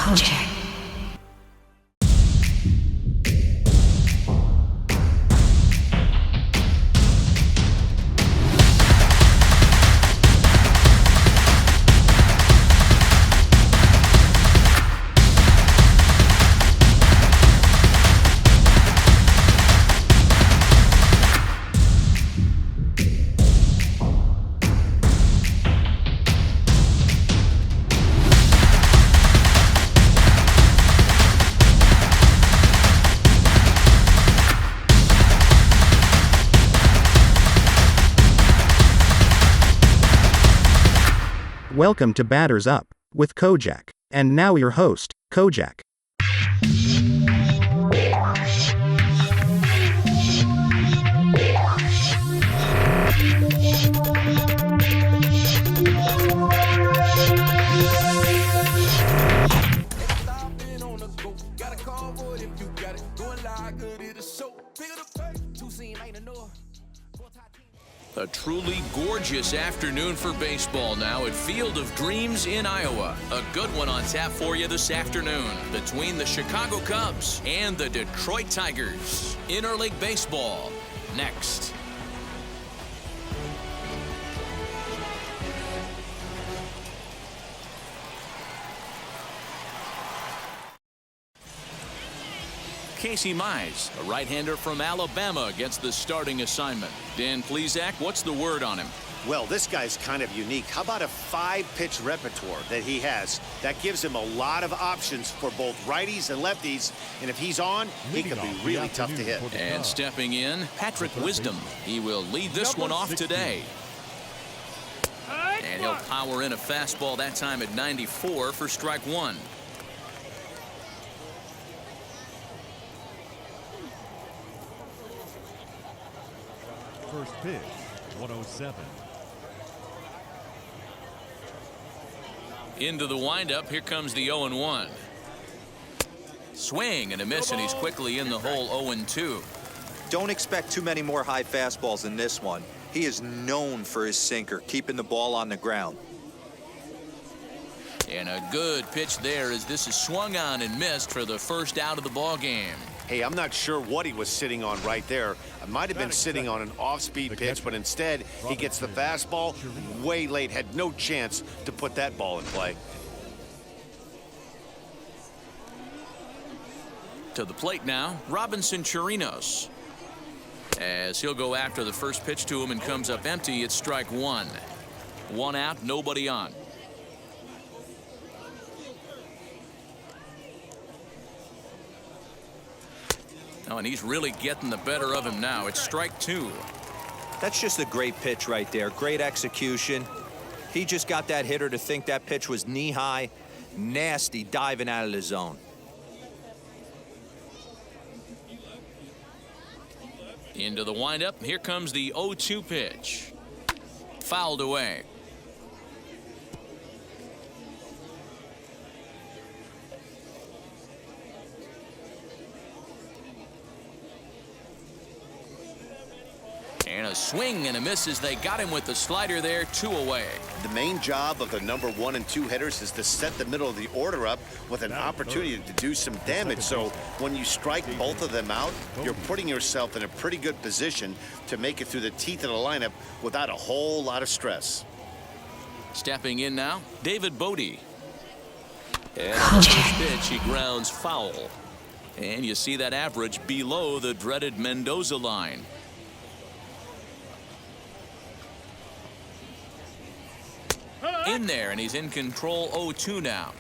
Kojak. Welcome to Batters Up with Kojak. And now your host, Kojak. A truly gorgeous afternoon for baseball now at Field of Dreams in Iowa. A good one on tap for you this afternoon between the Chicago Cubs and the Detroit Tigers. Interleague baseball next. Casey Mize, a right-hander from Alabama, gets the starting assignment. Dan Plesac, what's the word on him? Well, this guy's kind of unique. How about a 5-pitch repertoire that he has? That gives him a lot of options for both righties and lefties. And if he's on, he can be really tough to hit. And stepping in, Patrick Wisdom. He will lead this one off today. And he'll power in a fastball that time at 94 for strike one. First pitch, 107. Into the windup, here comes the 0-1. Swing and a miss, and he's quickly in the hole 0-2. Don't expect too many more high fastballs in this one. He is known for his sinker, keeping the ball on the ground. And a good pitch there as this is swung on and missed for the first out of the ball game. Hey, I'm not sure what he was sitting on right there. It might have been sitting on an off-speed pitch, but instead he gets the fastball way late. Had no chance to put that ball in play. To the plate now, Robinson Chirinos. As he'll go after the first pitch to him and comes up empty, it's strike one. One out, nobody on. Oh, and he's really getting the better of him now. It's strike two. That's just a great pitch right there. Great execution. He just got that hitter to think that pitch was knee-high. Nasty diving out of the zone. Into the windup. Here comes the 0-2 pitch. Fouled away. And a swing and a miss as they got him with the slider there, 2 away. The main job of the number 1 and 2 hitters is to set the middle of the order up with an opportunity to do some damage. So when you strike both of them out, you're putting yourself in a pretty good position to make it through the teeth of the lineup without a whole lot of stress. Stepping in now, David Bodie. And the first pitch, he grounds foul. And you see that average below the dreaded Mendoza line. In there, and he's in control 0-2 now.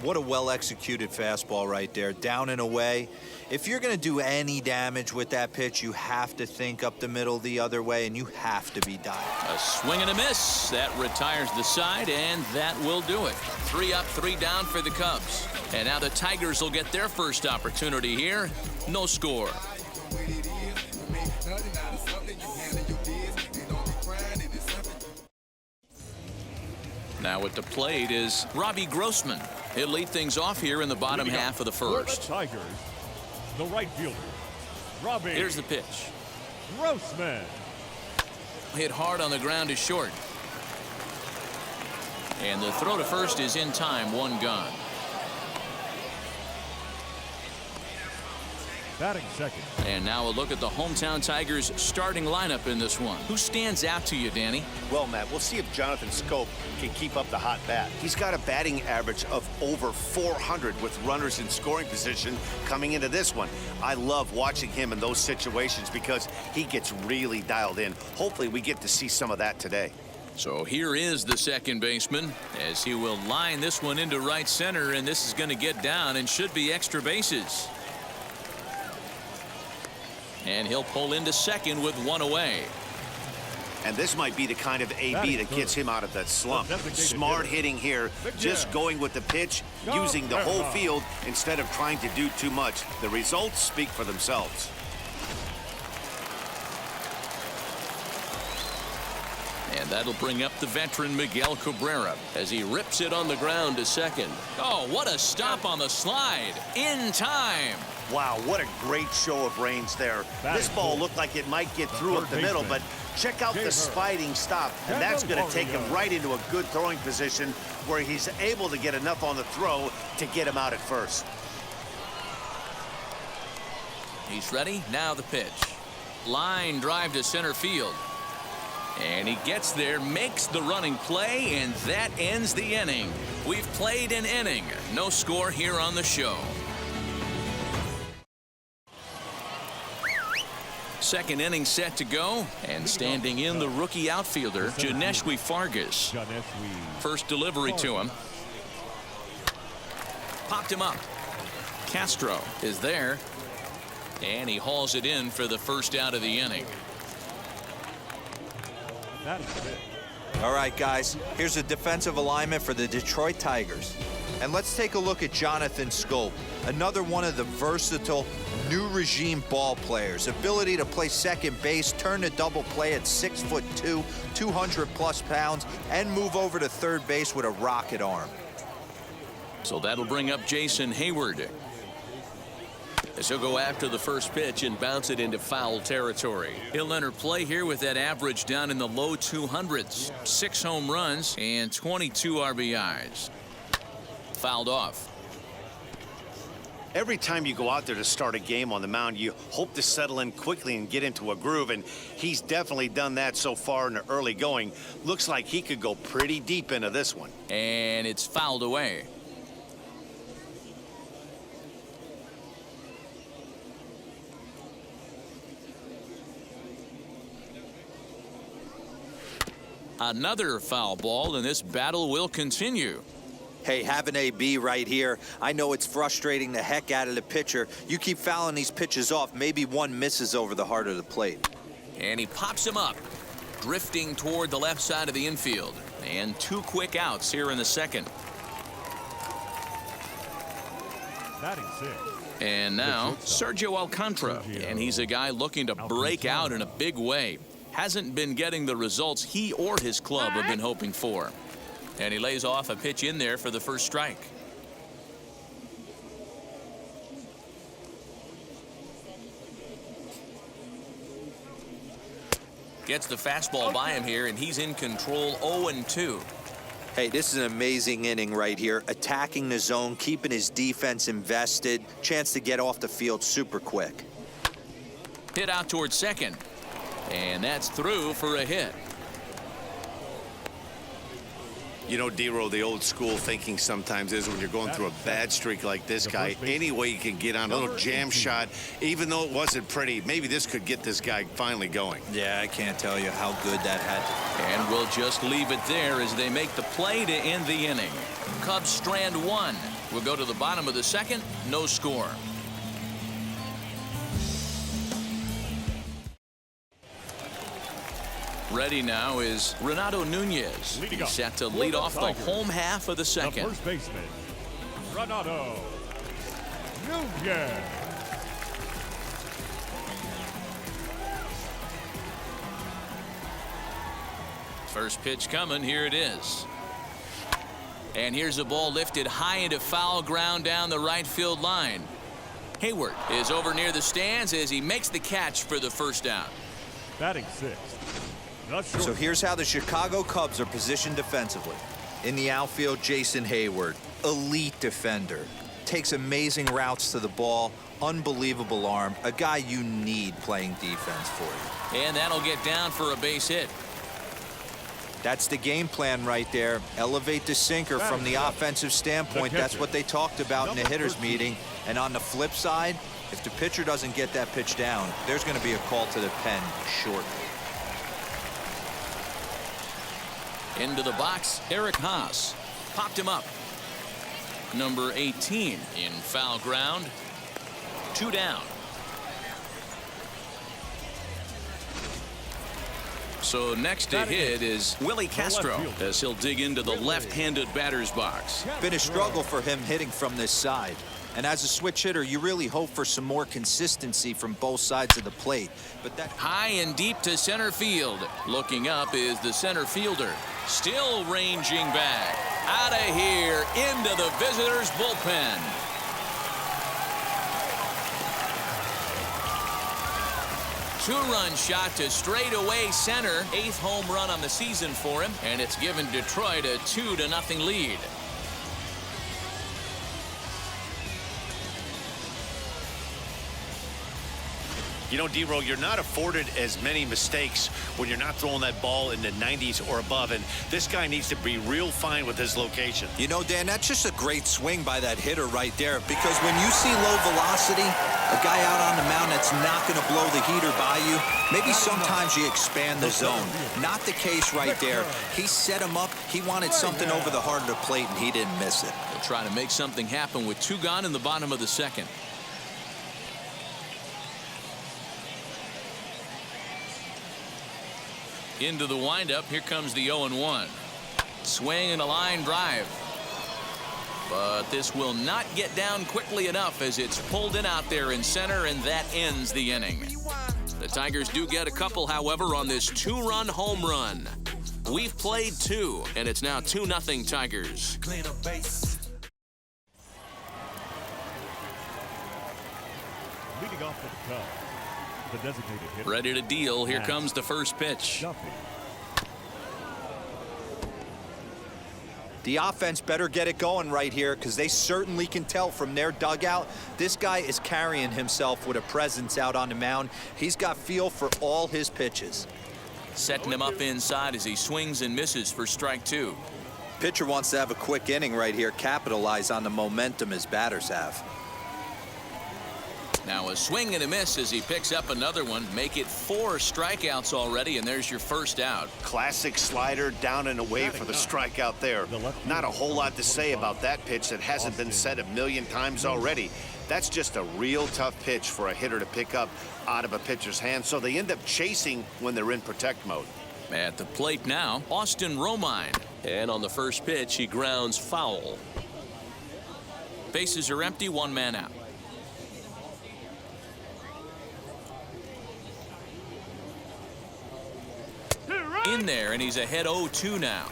What a well-executed fastball right there, down and away. If you're going to do any damage with that pitch, you have to think up the middle the other way, and you have to be diving. A swing and a miss. That retires the side, and that will do it. 3 up, 3 down for the Cubs. And now the Tigers will get their first opportunity here. No score. Now at the plate is Robbie Grossman. He'll lead things off here in the bottom half of the first. For the Tigers, the right fielder, Robbie. Here's the pitch. Grossman. Hit hard on the ground is short. And the throw to first is in time, 1 gone. Batting second. And now a look at the hometown Tigers starting lineup in this one. Who stands out to you, Danny? Well, Matt, we'll see if Jonathan Scope can keep up the hot bat. He's got a batting average of over 400 with runners in scoring position coming into this one. I love watching him in those situations because he gets really dialed in. Hopefully we get to see some of that today. So here is the second baseman as he will line this one into right center, and this is going to get down and should be extra bases. And he'll pull into second with one away. And this might be the kind of AB that gets him out of that slump. Smart hitting here, just going with the pitch, using the whole field instead of trying to do too much. The results speak for themselves. And that'll bring up the veteran Miguel Cabrera as he rips it on the ground to second. Oh, what a stop on the slide. In time. Wow, what a great show of range there. This ball looked like it might get through up the middle, but check out the sliding stop, and that's going to take him right into a good throwing position where he's able to get enough on the throw to get him out at first. He's ready. Now the pitch. Line drive to center field. And he gets there, makes the running play, and that ends the inning. We've played an inning. No score here on the show. Second inning set to go, and standing in the rookie outfielder, Janeshwi Fargas. First delivery to him. Popped him up. Castro is there, and he hauls it in for the first out of the inning. All right, guys, here's a defensive alignment for the Detroit Tigers. And let's take a look at Jonathan Scope, another one of the versatile new regime ball players. Ability to play second base, turn to double play at 6'2", 200+ pounds, and move over to third base with a rocket arm. So that'll bring up Jason Hayward, as he'll go after the first pitch and bounce it into foul territory. He'll enter play here with that average down in the low 200s. 6 home runs and 22 RBIs. Fouled off. Every time you go out there to start a game on the mound, you hope to settle in quickly and get into a groove, and he's definitely done that so far in the early going. Looks like he could go pretty deep into this one. And it's fouled away. Another foul ball, and this battle will continue. Hey, have an AB right here. I know it's frustrating the heck out of the pitcher. You keep fouling these pitches off, maybe one misses over the heart of the plate. And he pops him up, drifting toward the left side of the infield. And 2 quick outs here in the second. Batting six. And now Sergio Alcantara, and he's a guy looking to break out in a big way. Hasn't been getting the results he or his club have been hoping for. And he lays off a pitch in there for the first strike. Gets the fastball by him here, and he's in control. 0-2. Hey, this is an amazing inning right here. Attacking the zone, keeping his defense invested. Chance to get off the field super quick. Hit out towards second. And that's through for a hit. You know, D-Row, the old school thinking sometimes is when you're going through a bad streak like this guy, any way you can get on a little jam shot, even though it wasn't pretty, maybe this could get this guy finally going. Yeah, I can't tell you how good that had to be. And we'll just leave it there as they make the play to end the inning. Cubs strand 1. We'll go to the bottom of the second. No score. Ready now is Renato Nunez. He's set to lead off the home half of the second. The first baseman, Renato Nunez. First pitch coming. Here it is. And here's a ball lifted high into foul ground down the right field line. Hayward is over near the stands as he makes the catch for the first down. Batting sixth. So here's how the Chicago Cubs are positioned defensively. In the outfield, Jason Hayward, elite defender. Takes amazing routes to the ball, unbelievable arm, a guy you need playing defense for you. And that'll get down for a base hit. That's the game plan right there. Elevate the sinker from the offensive standpoint. That's what they talked about in the hitters meeting. And on the flip side, if the pitcher doesn't get that pitch down, there's going to be a call to the pen shortly. Into the box, Eric Haas. Popped him up. Number 18 in foul ground. 2 down. So next to hit is Willie Castro as he'll dig into the left-handed batter's box. Been a struggle for him hitting from this side. And as a switch hitter, you really hope for some more consistency from both sides of the plate. But that high and deep to center field. Looking up is the center fielder. Still ranging back. Out of here into the visitors' bullpen. Two-run shot to straightaway center. 8th home run on the season for him, and it's given Detroit a 2-0 lead. You know, D-Row, you're not afforded as many mistakes when you're not throwing that ball in the 90s or above, and this guy needs to be real fine with his location. You know, Dan, that's just a great swing by that hitter right there, because when you see low velocity, a guy out on the mound that's not going to blow the heater by you, maybe sometimes you expand the zone. Not the case right there. He set him up. He wanted something over the heart of the plate, and he didn't miss it. They'll try to make something happen with 2 gone in the bottom of the 2nd. Into the windup. Here comes the 0-1. Swing and a line drive. But this will not get down quickly enough as it's pulled in out there in center, and that ends the inning. The Tigers do get a couple, however, on this 2-run home run. We've played 2, and it's now 2-0 Tigers. Leading off for the Cubs, the designated hitter. Ready to deal. Here comes the first pitch. Duffy. The offense better get it going right here, because they certainly can tell from their dugout this guy is carrying himself with a presence out on the mound. He's got feel for all his pitches. Setting him up inside as he swings and misses for strike 2. Pitcher wants to have a quick inning right here, capitalize on the momentum his batters have. Now a swing and a miss as he picks up another one. Make it 4 strikeouts already, and there's your first out. Classic slider down and away for the strikeout there. Not a whole lot to say about that pitch that hasn't been said a million times already. That's just a real tough pitch for a hitter to pick up out of a pitcher's hand, so they end up chasing when they're in protect mode. At the plate now, Austin Romine. And on the first pitch, he grounds foul. Bases are empty, 1 man out. In there, and he's ahead 0-2 now.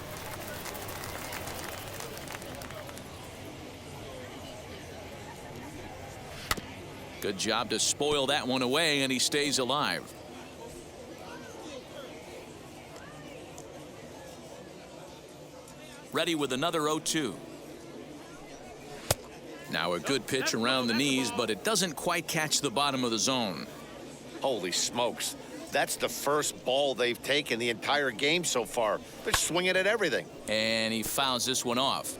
Good job to spoil that one away, and he stays alive. Ready with another 0-2. Now a good pitch around the knees, but it doesn't quite catch the bottom of the zone. Holy smokes. That's the first ball they've taken the entire game so far. They're swinging at everything. And he fouls this one off.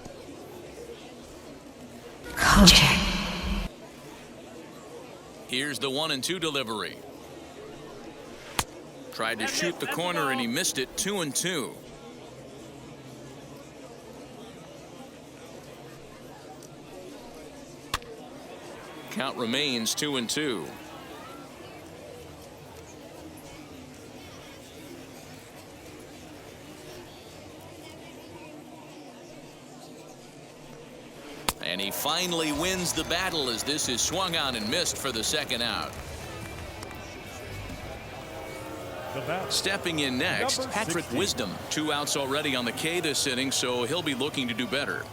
Kojak. Here's the 1-2 delivery. Tried to shoot the corner and he missed it. 2-2. Count remains 2-2. And he finally wins the battle as this is swung on and missed for the 2nd out. Stepping in next, Patrick Wisdom. 2 outs already on the K this inning, so he'll be looking to do better.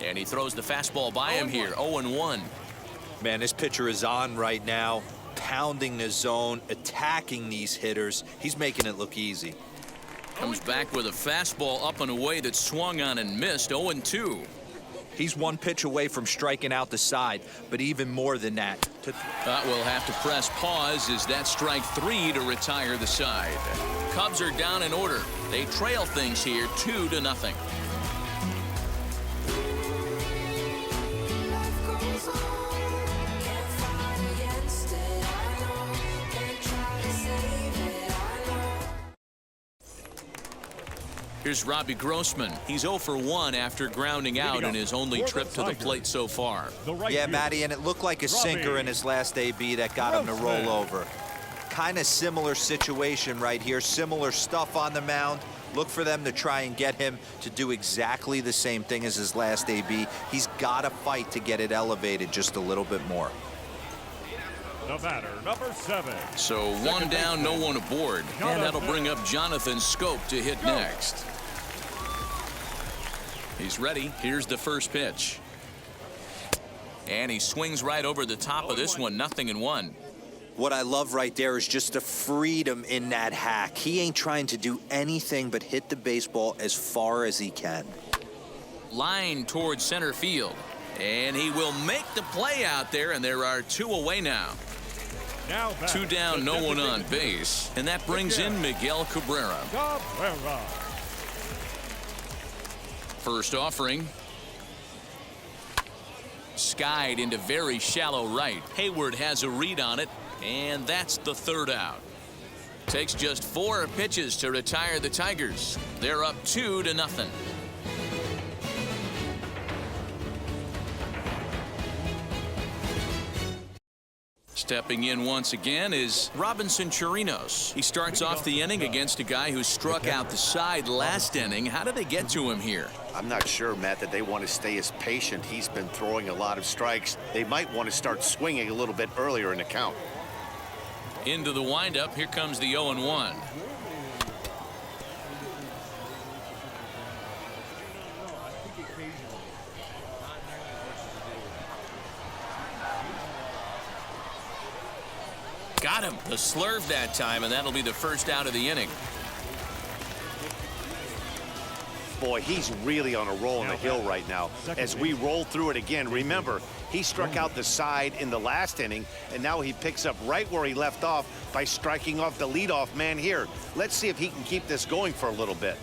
And he throws the fastball by him here, 0-1. Man, this pitcher is on right now, pounding the zone, attacking these hitters. He's making it look easy. Comes back with a fastball up and away that swung on and missed, 0-2. He's one pitch away from striking out the side, but even more than that. We'll have to press pause as that strike 3 to retire the side. Cubs are down in order. They trail things here 2-0. Here's Robbie Grossman. He's 0 for 1 after grounding out in his only trip to the plate so far. Yeah, Matty, and it looked like a sinker in his last AB that got him to roll over. Kind of similar situation right here. Similar stuff on the mound. Look for them to try and get him to do exactly the same thing as his last AB. He's got to fight to get it elevated just a little bit more. The batter, number 7. So 1 down, no one aboard. And that'll bring up Jonathan Scope to hit next. He's ready. Here's the first pitch. And he swings right over the top of this one, 0-1. What I love right there is just the freedom in that hack. He ain't trying to do anything but hit the baseball as far as he can. Line towards center field. And he will make the play out there, and there are 2 away now. 2 down, no one on base. And that brings in Miguel Cabrera. First offering. Skied into very shallow right. Hayward has a read on it, and that's the 3rd out. Takes just 4 pitches to retire the Tigers. They're up 2-0. Stepping in once again is Robinson Chirinos. He starts off the inning against a guy who struck out the side last inning. How did they get to him here? I'm not sure, Matt, that they want to stay as patient. He's been throwing a lot of strikes. They might want to start swinging a little bit earlier in the count. Into the windup. Here comes the 0-1. Got him. The slurve that time, and that'll be the first out of the inning. Boy, he's really on a roll on the hill right now. As we roll through it again, remember, he struck out the side in the last inning, and now he picks up right where he left off by striking off the leadoff man here. Let's see if he can keep this going for a little bit.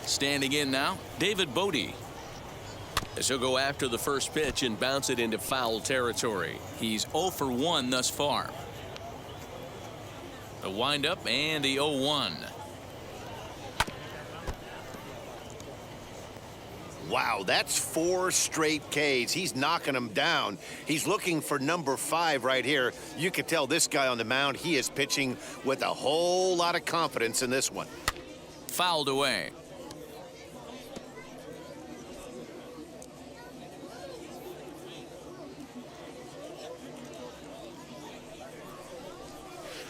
Standing in now, David Bodie. As he'll go after the first pitch and bounce it into foul territory. He's 0 for 1 thus far. The windup and the 0-1. Wow, that's 4 straight Ks. He's knocking them down. He's looking for number 5 right here. You can tell this guy on the mound, he is pitching with a whole lot of confidence in this one. Fouled away.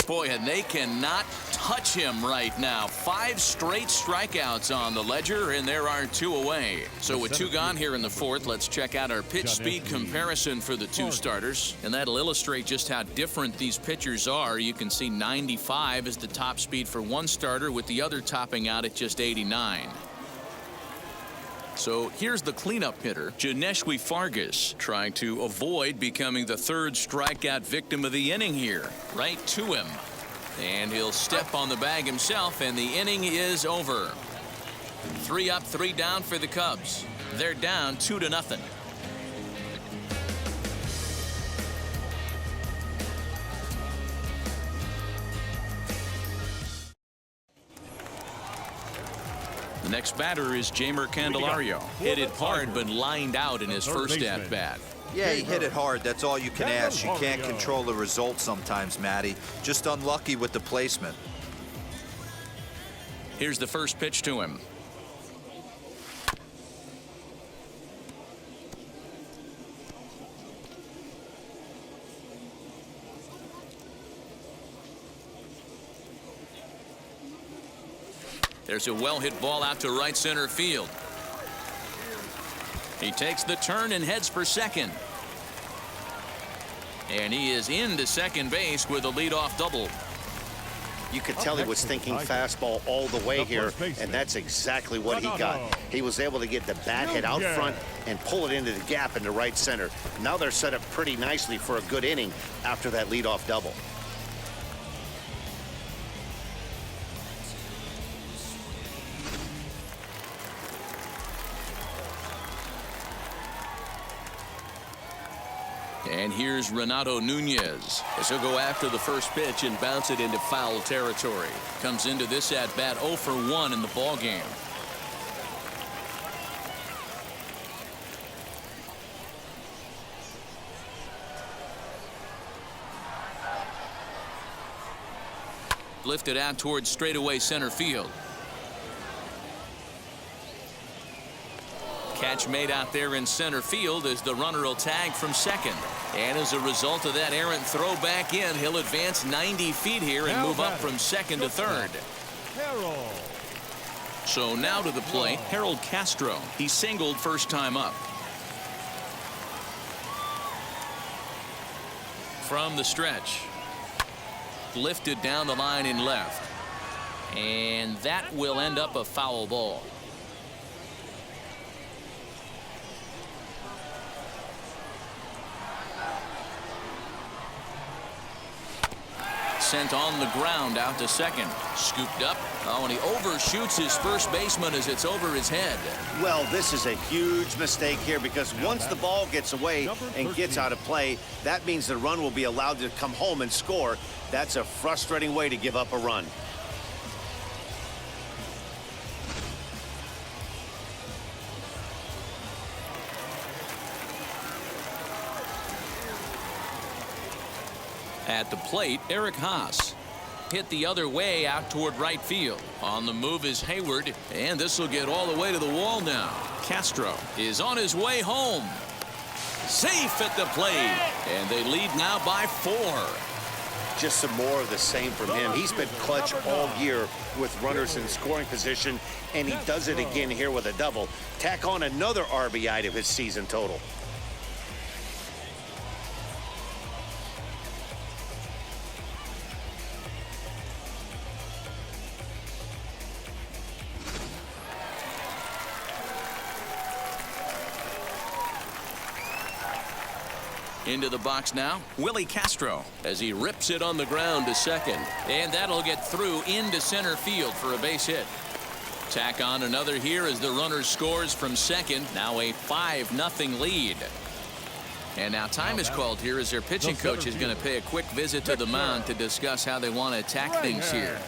Boy, and they cannot touch him right now. 5 straight strikeouts on the ledger, and there are 2 away. So with 2 gone here in the 4th, let's check out our pitch speed comparison for the 2 starters. And that'll illustrate just how different these pitchers are. You can see 95 is the top speed for one starter, with the other topping out at just 89. So here's the cleanup hitter, Janeshwi Fargas, trying to avoid becoming the 3rd strikeout victim of the inning here. Right to him. And he'll step on the bag himself, and the inning is over. 3 up, 3 down for the Cubs. They're down 2-0. The next batter is Jeimer Candelario. Hit it hard, but lined out in his first at-bat. Yeah, he hit it hard. That's all you can ask. You can't control the result sometimes, Matty. Just unlucky with the placement. Here's the first pitch to him. There's a well-hit ball out to right center field. He takes the turn and heads for second. And he is into second base with a leadoff double. You could tell he was thinking fastball all the way here, and that's exactly what he got. He was able to get the bat hit out front and pull it into the gap into right center. Now they're set up pretty nicely for a good inning after that leadoff double. And here's Renato Nunez as he'll go after the first pitch and bounce it into foul territory. Comes into this at bat 0 for 1 in the ball game. Lifted out towards straightaway center field. Catch made out there in center field as the runner will tag from second. And as a result of that errant throw back in, he'll advance 90 feet here and move up from second to third. So now to the plate, Harold Castro. He singled first time up. From the stretch. Lifted down the line in left. And that will end up a foul ball. Sent on the ground out to second. Scooped up. Oh, and he overshoots his first baseman as it's over his head. Well, this is a huge mistake here because once the ball gets away and gets out of play, that means the run will be allowed to come home and score. That's a frustrating way to give up a run. At the plate, Eric Haas. Hit the other way out toward right field. On the move is Hayward, and this will get all the way to the wall now. Castro is on his way home. Safe at the plate, and they lead now by 4. Just some more of the same from him. He's been clutch all year with runners in scoring position, and he does it again here with a double. Tack on another RBI to his season total. Into the box now, Willie Castro as he rips it on the ground to second. And that'll get through into center field for a base hit. Tack on another here as the runner scores from second. Now a 5-0 lead. And now time is called here as their pitching coach is going to pay a quick visit to the mound to discuss how they want to attack things here.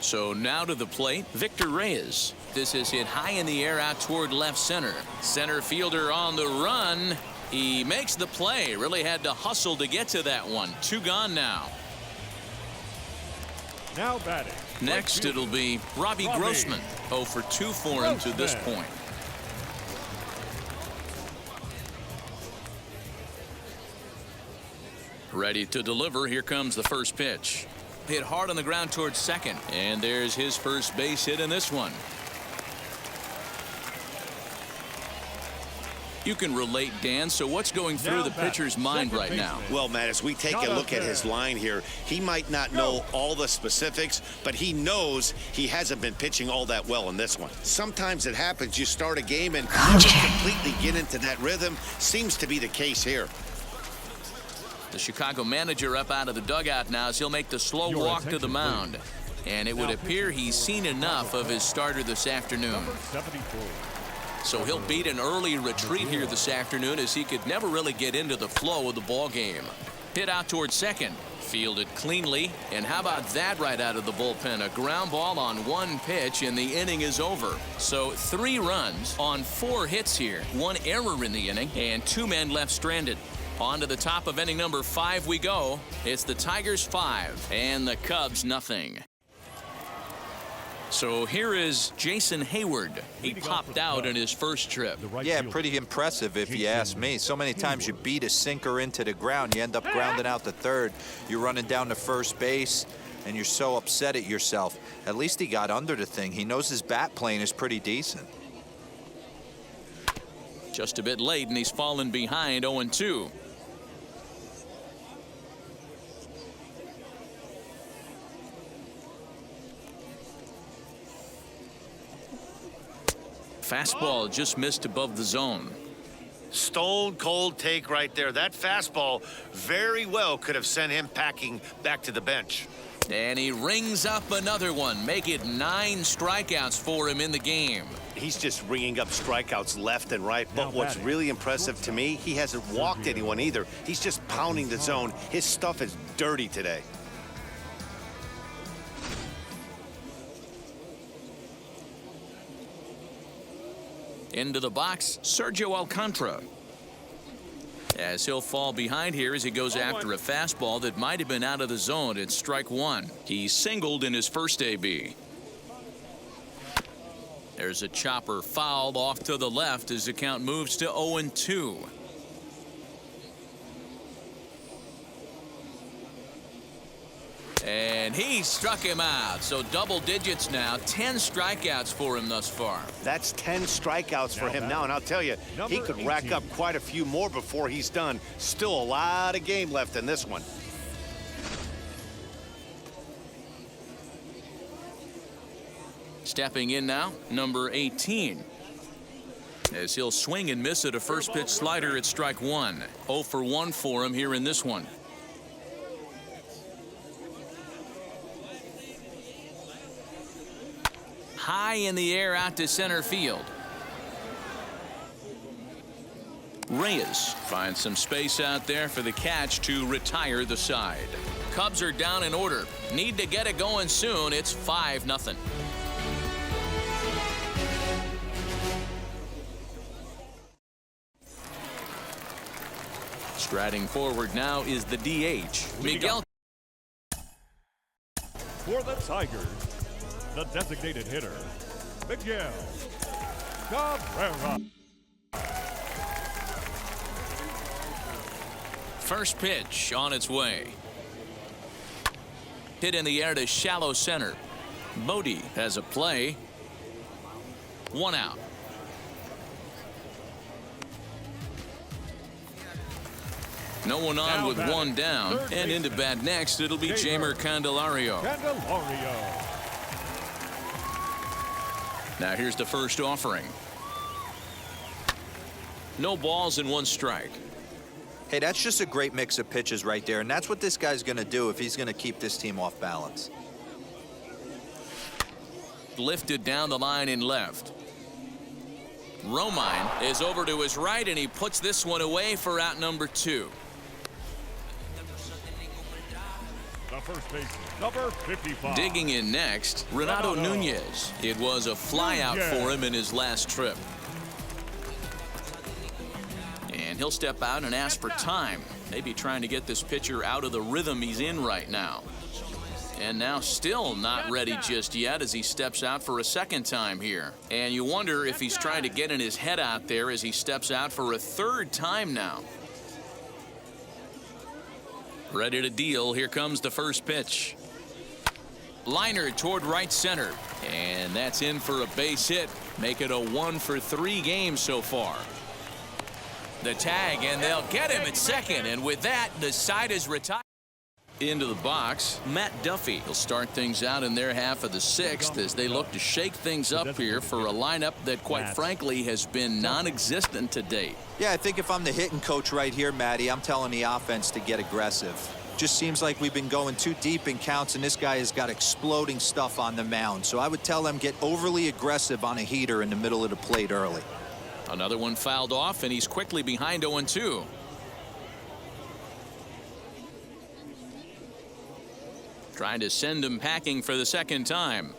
So now to the plate, Victor Reyes. This is hit high in the air out toward left center. Center fielder on the run. He makes the play. Really had to hustle to get to that one. 2 gone now. Now batting. Next it'll be Robbie Grossman. 0 for 2 for him to this point. Ready to deliver. Here comes the first pitch. Hit hard on the ground towards second. And there's his first base hit in this one. You can relate, Dan. So what's going through the pitcher's mind right now? Well, Matt, as we take a look at his line here, he might not know all the specifics, but he knows he hasn't been pitching all that well in this one. Sometimes it happens. You start a game and completely get into that rhythm. Seems to be the case here. The Chicago manager up out of the dugout now as he'll make the slow walk to the mound. And it would appear he's seen enough of his starter this afternoon. So he'll beat an early retreat here this afternoon as he could never really get into the flow of the ball game. Hit out towards second. Fielded cleanly. And how about that right out of the bullpen? A ground ball on 1 pitch and the inning is over. So 3 runs on 4 hits here. 1 error in the inning and 2 men left stranded. On to the top of inning number 5 we go. It's the Tigers 5 and the Cubs nothing. So here is Jason Hayward. He popped out in his first trip. Yeah, pretty impressive if you ask me. So many times you beat a sinker into the ground, you end up grounding out to third. You're running down to first base, and you're so upset at yourself. At least he got under the thing. He knows his bat plane is pretty decent. Just a bit late, and he's fallen behind 0-2. Fastball just missed above the zone. Stone cold take right there. That fastball very well could have sent him packing back to the bench. And he rings up another one. Make it 9 strikeouts for him in the game. He's just ringing up strikeouts left and right. But what's really impressive to me, he hasn't walked anyone either. He's just pounding the zone. His stuff is dirty today. Into the box, Sergio Alcantara. As he'll fall behind here as he goes after a fastball that might have been out of the zone. It's strike 1. He singled in his first AB. There's a chopper fouled off to the left as the count moves to 0-2. And he struck him out. So double digits now. 10 strikeouts for him thus far. That's 10 strikeouts for him now. And I'll tell you, he could rack up quite a few more before he's done. Still a lot of game left in this one. Stepping in now, number 18. As he'll swing and miss at a first pitch slider at strike 1. 0 for 1 for him here in this one. High in the air out to center field. Reyes finds some space out there for the catch to retire the side. Cubs are down in order. Need to get it going soon. It's 5-0. Striding forward now is the DH, Miguel. For the Tigers, the designated hitter, Miguel Cabrera. First pitch on its way. Hit in the air to shallow center. Bodie has a play. 1 out. No one on with 1 down. And into bat next, it'll be Jeimer Candelario. Now here's the first offering. No balls and 1 strike. Hey, that's just a great mix of pitches right there, and that's what this guy's going to do if he's going to keep this team off balance. Lifted down the line in left. Romine is over to his right, and he puts this one away for out number 2. The first baseman, number 55. Digging in next, Renato Nunez. It was a flyout for him in his last trip. And he'll step out and ask for time. Maybe trying to get this pitcher out of the rhythm he's in right now. And now still not ready just yet as he steps out for a second time here. And you wonder if he's trying to get in his head out there as he steps out for a 3rd time now. Ready to deal. Here comes the first pitch. Liner toward right center. And that's in for a base hit. Make it a 1 for 3 games so far. The tag, and they'll get him at second. And with that, the side is retired. Into the box, Matt Duffy. He'll start things out in their half of the 6th as they look to shake things up here for a lineup that, quite frankly, has been non-existent to date. Yeah, I think if I'm the hitting coach right here, Matty, I'm telling the offense to get aggressive. Just seems like we've been going too deep in counts, and this guy has got exploding stuff on the mound. So I would tell them get overly aggressive on a heater in the middle of the plate early. Another one fouled off, and he's quickly behind 0-2. Trying to send him packing for the second time.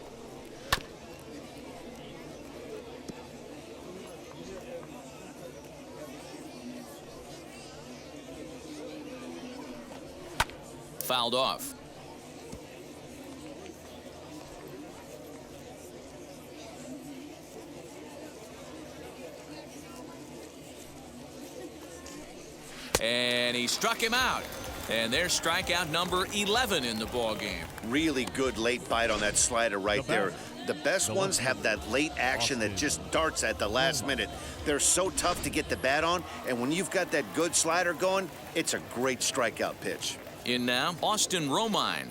Fouled off. And he struck him out. And there's strikeout number 11 in the ball game. Really good late bite on that slider right there. The best ones have that late action that just darts at the last minute. They're so tough to get the bat on, and when you've got that good slider going, it's a great strikeout pitch. In now, Austin Romine.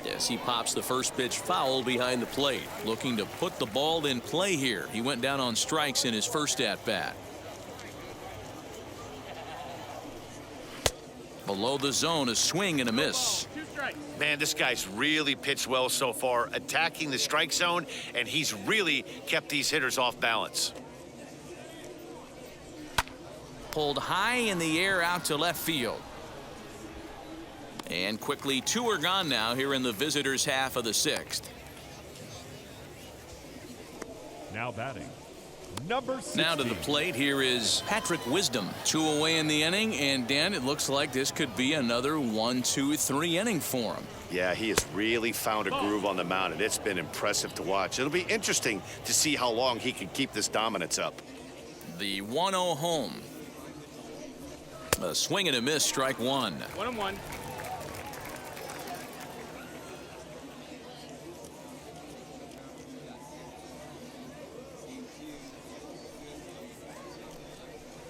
Yes, he pops the first pitch foul behind the plate, looking to put the ball in play here. He went down on strikes in his first at-bat. Below the zone, a swing and a miss. Man, this guy's really pitched well so far, attacking the strike zone, and he's really kept these hitters off balance. Pulled high in the air out to left field. And quickly, 2 are gone now here in the visitors' half of the 6th. Now batting, number 16. Now to the plate, here is Patrick Wisdom. 2 away in the inning, and Dan, it looks like this could be another 1, 2, 3 inning for him. Yeah, he has really found a groove on the mound, and it's been impressive to watch. It'll be interesting to see how long he can keep this dominance up. The 1-0 home. A swing and a miss, strike 1. 1-1.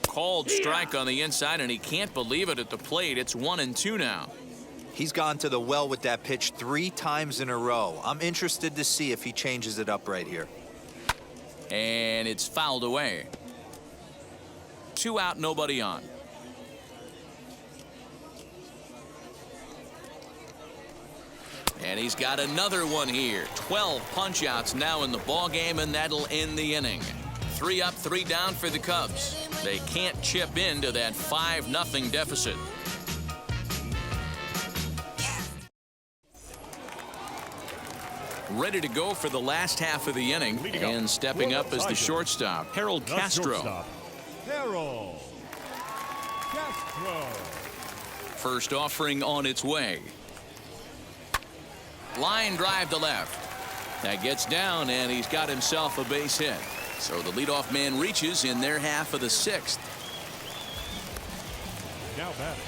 Called strike on the inside, and he can't believe it at the plate. It's 1-2 now. He's gone to the well with that pitch 3 times in a row. I'm interested to see if he changes it up right here. And it's fouled away. 2 out, nobody on. And he's got another one here. 12 punch-outs now in the ball game, and that'll end the inning. 3 up, 3 down for the Cubs. They can't chip into that 5-0 deficit. Ready to go for the last half of the inning, and stepping up as the shortstop, Harold Castro. Harold Castro. First offering on its way. Line drive to left. That gets down, and he's got himself a base hit. So the leadoff man reaches in their half of the 6th. Now batting,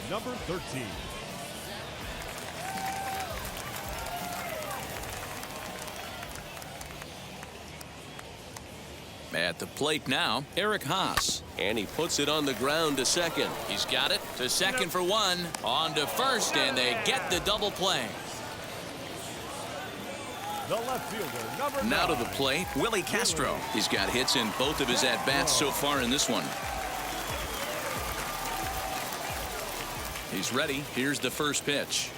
number 13. At the plate now, Eric Haas. And he puts it on the ground to second. He's got it to second for 1. On to first, and they get the double play. The left fielder, number 9. Now to the plate, Willie Castro. He's got hits in both of his at-bats so far in this one. He's ready. Here's the first pitch.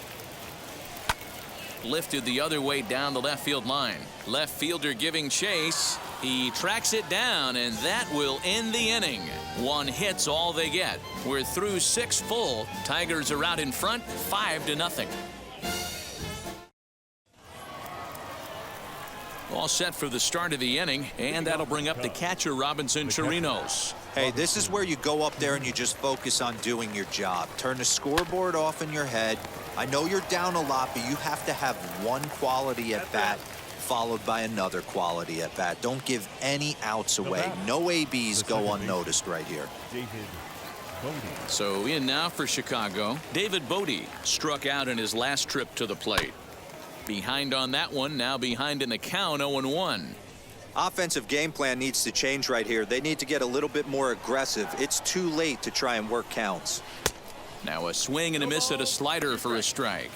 Lifted the other way down the left field line. Left fielder giving chase. He tracks it down, and that will end the inning. 1 hit's all they get. We're through 6 full. Tigers are out in front, 5-0. All set for the start of the inning, and that'll bring up the catcher, Robinson Chirinos. Hey, this is where you go up there and you just focus on doing your job. Turn the scoreboard off in your head. I know you're down a lot, but you have to have one quality at bat followed by another quality at bat. Don't give any outs away. No ABs go unnoticed right here. David Bodie. So in now for Chicago, David Bodie struck out in his last trip to the plate. Behind on that one, now behind in the count, 0-1. Offensive game plan needs to change right here. They need to get a little bit more aggressive. It's too late to try and work counts. Now a swing and a miss at a slider for a strike.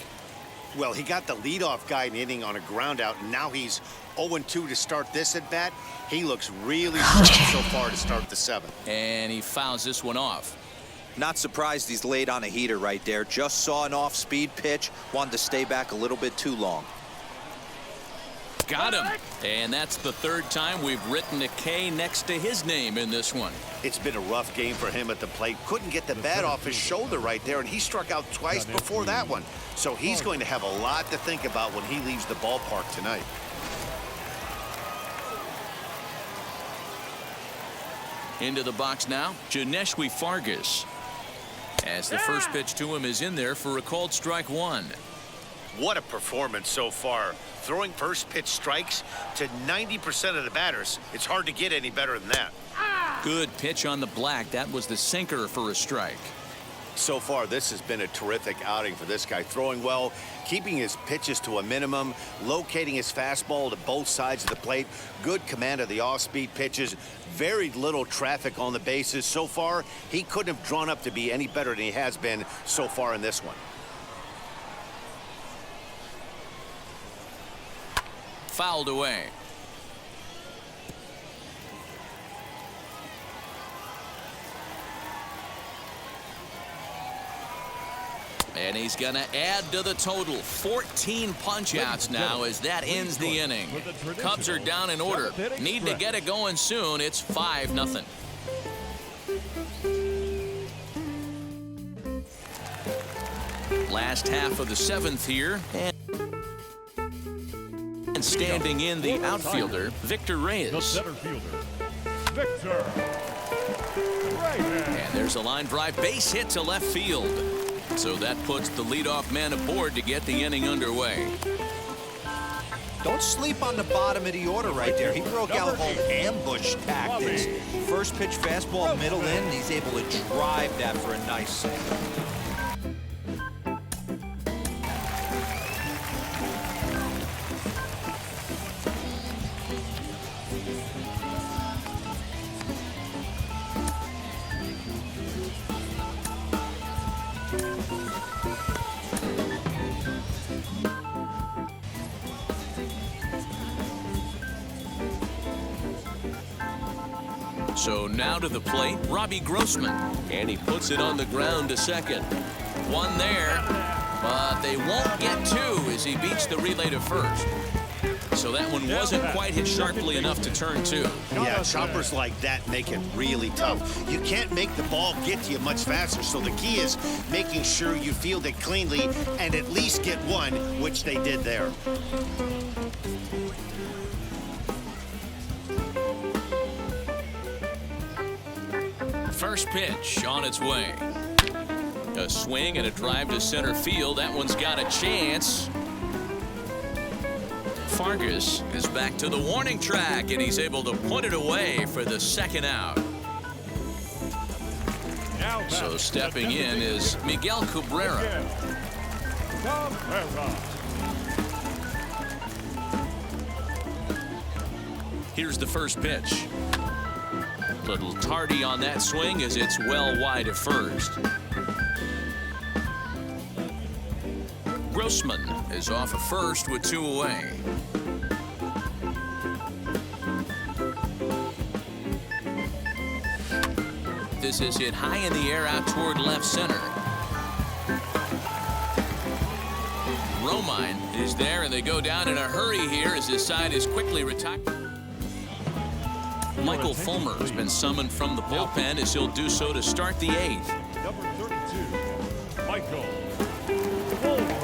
Well, he got the leadoff guy in inning on a ground out, and now he's 0-2 to start this at bat. He looks really strong so far to start the 7th. And he fouls this one off. Not surprised he's laid on a heater right there. Just saw an off-speed pitch. Wanted to stay back a little bit too long. Got him. And that's the 3rd time we've written a K next to his name in this one. It's been a rough game for him at the plate. Couldn't get the bat off his shoulder right there, and he struck out twice before that one. So he's going to have a lot to think about when he leaves the ballpark tonight. Into the box now, Janeshwi Fargas. As the first pitch to him is in there for a called strike 1. What a performance so far. Throwing first pitch strikes to 90% of the batters. It's hard to get any better than that. Good pitch on the black. That was the sinker for a strike. So far, this has been a terrific outing for this guy. Throwing well, keeping his pitches to a minimum, locating his fastball to both sides of the plate, good command of the off-speed pitches, very little traffic on the bases. So far, he couldn't have drawn up to be any better than he has been so far in this one. Fouled away. And he's going to add to the total. 14 punch-outs now as that ends the inning. Cubs are down in order. Need to get it going soon. It's 5-0. Last half of the 7th here. And standing in the outfielder, Victor Reyes. The center fielder, Victor Reyes. And there's a line drive base hit to left field. So that puts the leadoff man aboard to get the inning underway. Don't sleep on the bottom of the order right there. He broke out whole ambush tactics. First pitch fastball middle in. He's able to drive that for a nice single. So now to the plate, Robbie Grossman. And he puts it on the ground to second. One there, but they won't get two as he beats the relay to first. So that one wasn't quite hit sharply enough to turn two. Yeah, choppers like that make it really tough. You can't make the ball get to you much faster, so the key is making sure you field it cleanly and at least get one, which they did there. First pitch on its way. A swing and a drive to center field. That one's got a chance. Fargas is back to the warning track, and he's able to put it away for the second out. So stepping in is Miguel Cabrera. Here's the first pitch. Little tardy on that swing as it's well wide of first. Grossman is off of first with two away. This is hit high in the air out toward left center. Romine is there, and they go down in a hurry here as his side is quickly retired. Michael Fulmer has been summoned from the bullpen as he'll do so to start the 8th. Number 32, Michael Fulmer.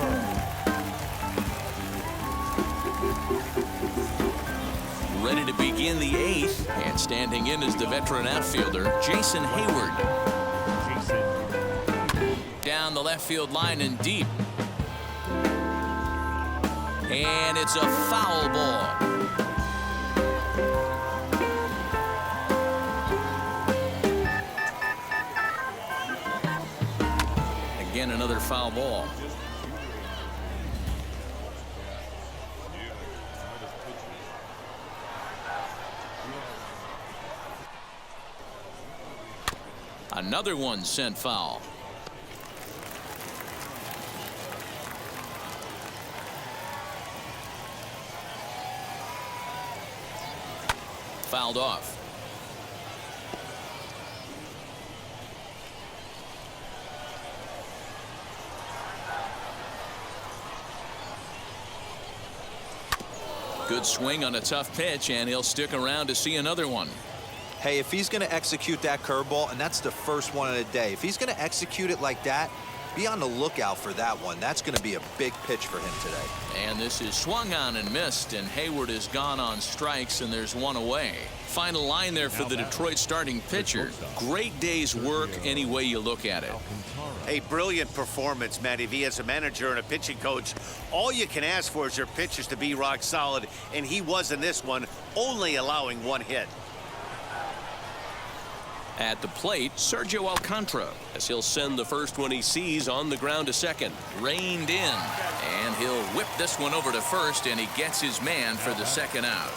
Ready to begin the 8th, and standing in is the veteran outfielder, Jason Hayward. Down the left field line and deep. And it's a foul ball. Again, another foul ball. Another one sent foul. Fouled off. Good swing on a tough pitch, and he'll stick around to see another one. Hey, if he's going to execute that curveball, and that's the first one of the day, if he's going to execute it like that, be on the lookout for that one. That's going to be a big pitch for him today. And this is swung on and missed, and Hayward is gone on strikes, and there's one away. Final line there for the Detroit starting pitcher. Great day's work any way you look at it. A brilliant performance, Matty V. As a manager and a pitching coach, all you can ask for is your pitchers to be rock solid, and he was in this one, only allowing one hit. At the plate, Sergio Alcantara, as he'll send the first one he sees on the ground to second. Reined in, and he'll whip this one over to first, and he gets his man for the second out.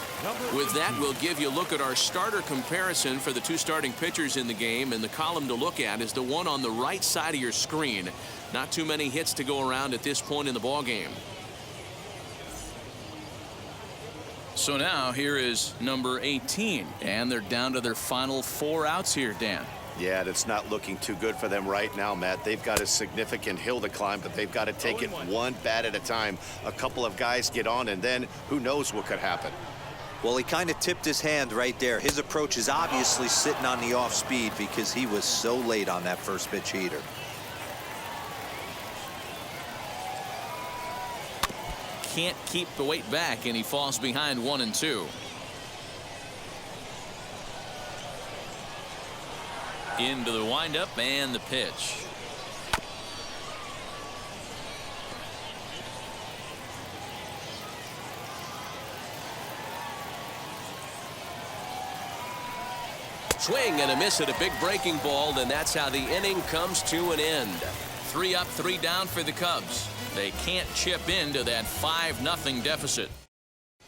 With that, we'll give you a look at our starter comparison for the two starting pitchers in the game, and the column to look at is the one on the right side of your screen. Not too many hits to go around at this point in the ball game. So now here is number 18, and they're down to their final 4 outs here, Dan. Yeah, it's not looking too good for them right now, Matt. They've got a significant hill to climb, but they've got to take it one bat at a time. A couple of guys get on, and then who knows what could happen. Well, he kind of tipped his hand right there. His approach is obviously sitting on the off speed because he was so late on that first pitch heater. Can't keep the weight back, and he falls behind 1-2. Into the windup and the pitch. Swing and a miss at a big breaking ball, and that's how the inning comes to an end. 3 up, 3 down for the Cubs. They can't chip into that 5-0 deficit.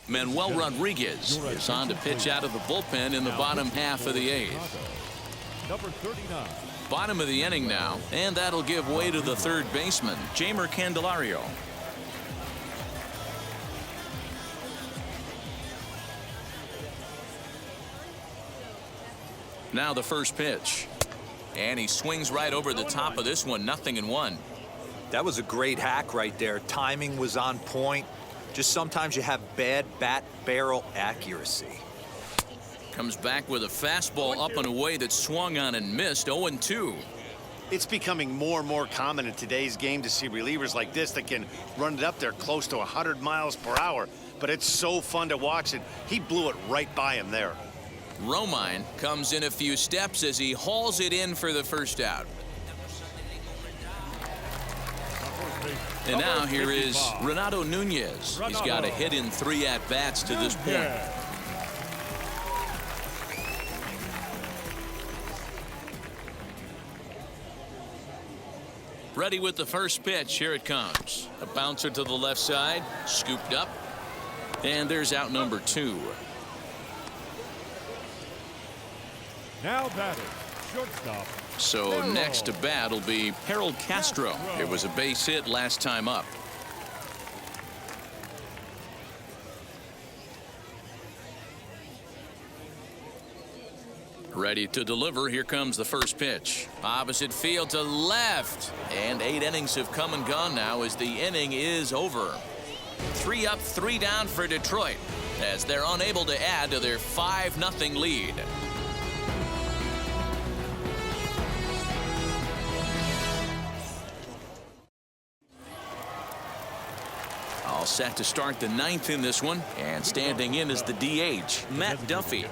Manuel Rodriguez is on to pitch out of the bullpen in the bottom half of the 8th. Number 39. Bottom of the inning now, and that'll give way to the third baseman, Jeimer Candelario. Now the first pitch, and he swings right over the top of this one. 0-1. That was a great hack right there. Timing was on point. Just sometimes you have bad bat barrel accuracy. Comes back with a fastball up and away that swung on and missed. 0-2. It's becoming more and more common in today's game to see relievers like this that can run it up there close to 100 miles per hour. But it's so fun to watch it. He blew it right by him there. Romine comes in a few steps as he hauls it in for the first out. And now here is Renato Nunez. He's got a hit in 3 at-bats to this point. Ready with the first pitch. Here it comes. A bouncer to the left side, scooped up, and there's out number 2. Now batting, shortstop. So next to bat will be Harold Castro. It was a base hit last time up. Ready to deliver. Here comes the first pitch. Opposite field to left. And 8 innings have come and gone now as the inning is over. 3 up, 3 down for Detroit as they're unable to add to their 5-0 lead. All set to start the 9th in this one, and standing in is the DH, Matt Duffy.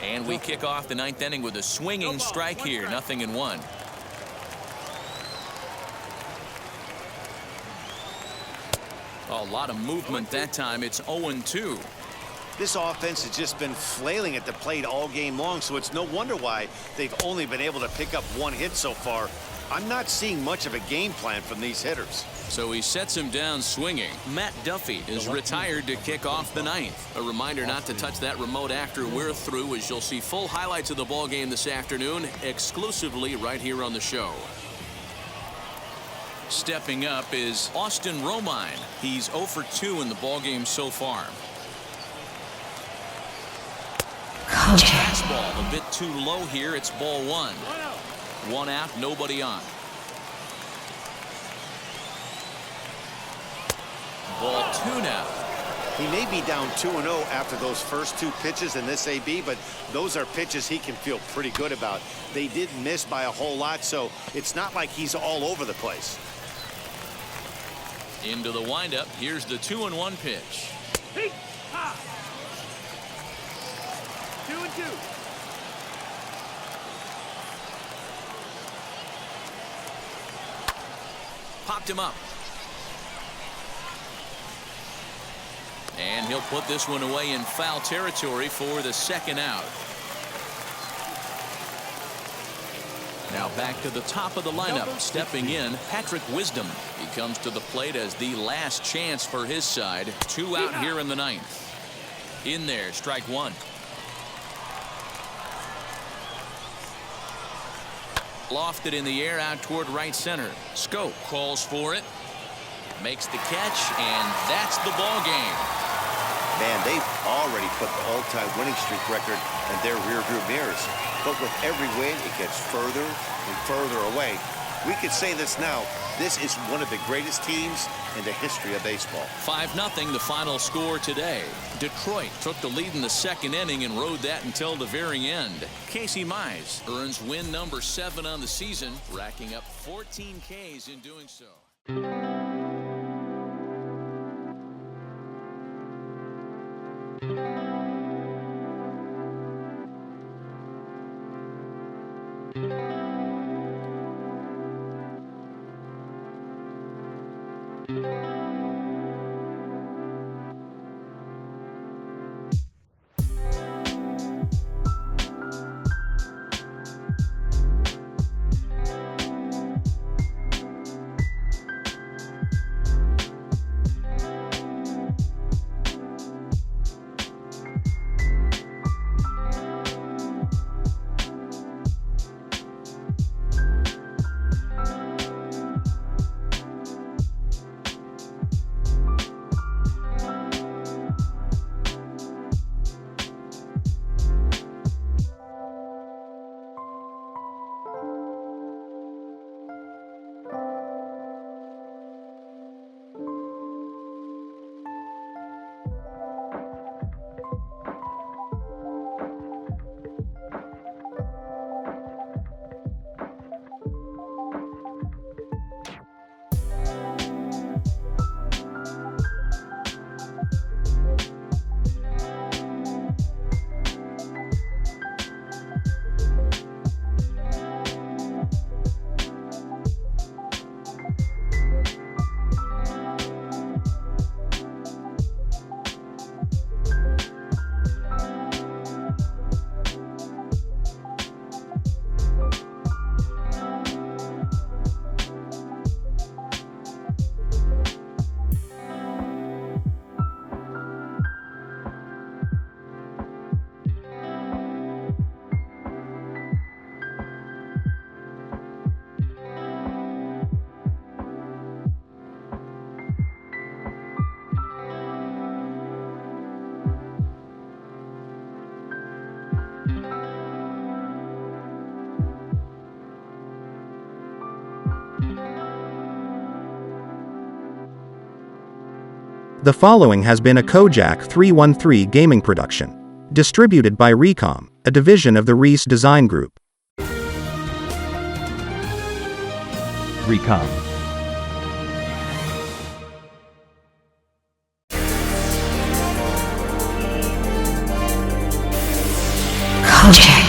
And we kick off the 9th inning with a swinging strike here. 0-1. A lot of movement that time. It's 0-2. This offense has just been flailing at the plate all game long, so it's no wonder why they've only been able to pick up 1 hit so far. I'm not seeing much of a game plan from these hitters. So he sets him down swinging. Matt Duffy is retired to kick off the 9th. A reminder not to touch that remote after we're through, as you'll see full highlights of the ball game this afternoon exclusively right here on the show. Stepping up is Austin Romine. He's 0 for 2 in the ball game so far. Fastball a bit too low here. It's ball 1. 1 out, nobody on. Ball 2 now. He may be down 2-0 after those first 2 pitches in this AB, but those are pitches he can feel pretty good about. They did miss by a whole lot, so it's not like he's all over the place. Into the windup. Here's the 2-1 pitch. 2-2. Popped him up. And he'll put this one away in foul territory for the 2nd out. Now back to the top of the lineup. Stepping in, Patrick Wisdom. He comes to the plate as the last chance for his side. 2 out here in the 9th. In there, strike 1. Lofted in the air out toward right center. Scope calls for it. Makes the catch, and that's the ball game. Man, they've already put the all-time winning streak record in their rearview mirrors. But with every win, it gets further and further away. We could say this now. This is one of the greatest teams in the history of baseball. 5-0 the final score today. Detroit took the lead in the 2nd inning and rode that until the very end. Casey Mize earns win number 7 on the season, racking up 14 Ks in doing so. The following has been a Kojak 313 gaming production. Distributed by Recom, a division of the Reese Design Group. Recom. Kojak.